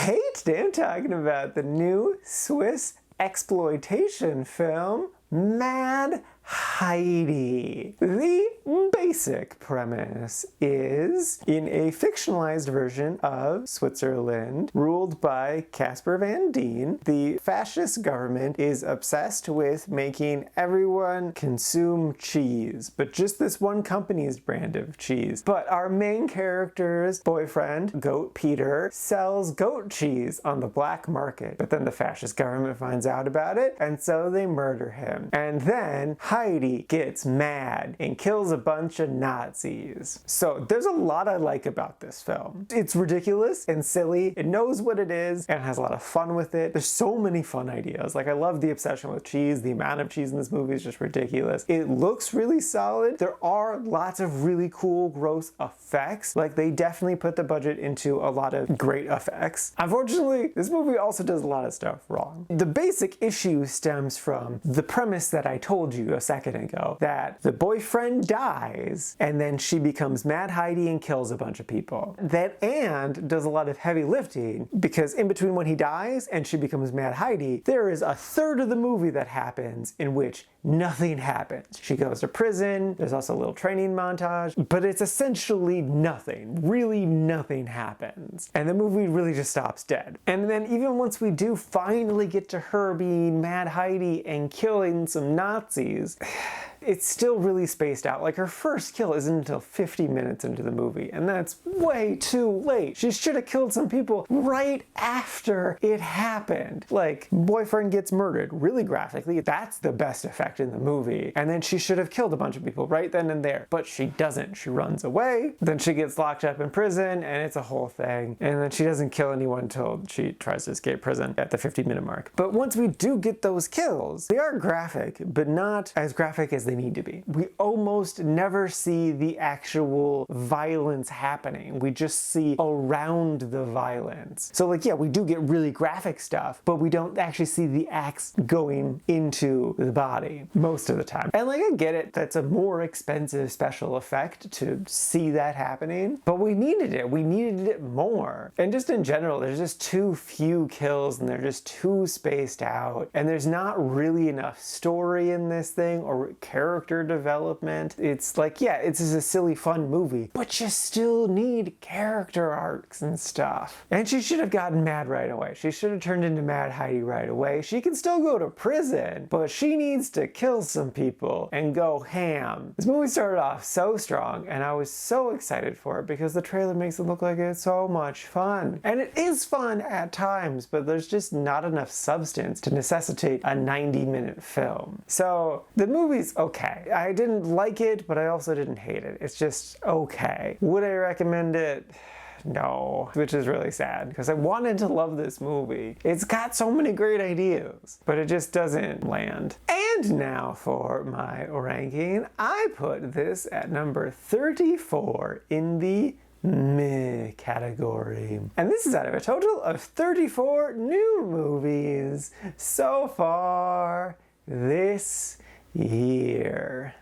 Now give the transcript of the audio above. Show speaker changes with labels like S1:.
S1: Hey, today I'm talking about the new Swiss exploitation film, Mad Heidi. The basic premise is, in a fictionalized version of Switzerland, ruled by Caspar Van Dien, the fascist government is obsessed with making everyone consume cheese, but just this one company's brand of cheese. But our main character's boyfriend, Goat Peter, sells goat cheese on the black market. But then the fascist government finds out about it, and so they murder him. And then Heidi gets mad and kills a bunch of Nazis. So there's a lot I like about this film. It's ridiculous and silly. It knows what it is and has a lot of fun with it. There's so many fun ideas. Like, I love the obsession with cheese. The amount of cheese in this movie is just ridiculous. It looks really solid. There are lots of really cool, gross effects. Like, they definitely put the budget into a lot of great effects. Unfortunately, this movie also does a lot of stuff wrong. The basic issue stems from the premise that I told you a second ago, that the boyfriend dies and then she becomes Mad Heidi and kills a bunch of people. That and does a lot of heavy lifting, because in between when he dies and she becomes Mad Heidi, there is a third of the movie that happens in which nothing happens. She goes to prison, there's also a little training montage, but it's essentially nothing. Really nothing happens. And the movie really just stops dead. And then even once we do finally get to her being Mad Heidi and killing some Nazis, it's still really spaced out. Like, her first kill isn't until 50 minutes into the movie, and that's way too late. She should have killed some people right after it happened. Like, boyfriend gets murdered really graphically. That's the best effect in the movie. And then she should have killed a bunch of people right then and there, but she doesn't. She runs away, then she gets locked up in prison, and it's a whole thing. And then she doesn't kill anyone until she tries to escape prison at the 50-minute mark. But once we do get those kills, they are graphic, but not as graphic as they need to be. We almost never see the actual violence happening. We just see around the violence. So, like, yeah, we do get really graphic stuff, but we don't actually see the axe going into the body most of the time. And, like, I get it, that's a more expensive special effect to see that happening, but we needed it. We needed it more. And just in general, there's just too few kills, and they're just too spaced out, and there's not really enough story in this thing or character development. It's like, yeah, it's just a silly, fun movie, but you still need character arcs and stuff. And she should have gotten mad right away. She should have turned into Mad Heidi right away. She can still go to prison, but she needs to kill some people and go ham. This movie started off so strong, and I was so excited for it because the trailer makes it look like it's so much fun. And it is fun at times, but there's just not enough substance to necessitate a 90-minute film. So the movie's okay. I didn't like it, but I also didn't hate it. It's just okay. Would I recommend it? No, which is really sad because I wanted to love this movie. It's got so many great ideas, but it just doesn't land. And now for my ranking, I put this at number 34 in the meh category. And this is out of a total of 34 new movies so far this year.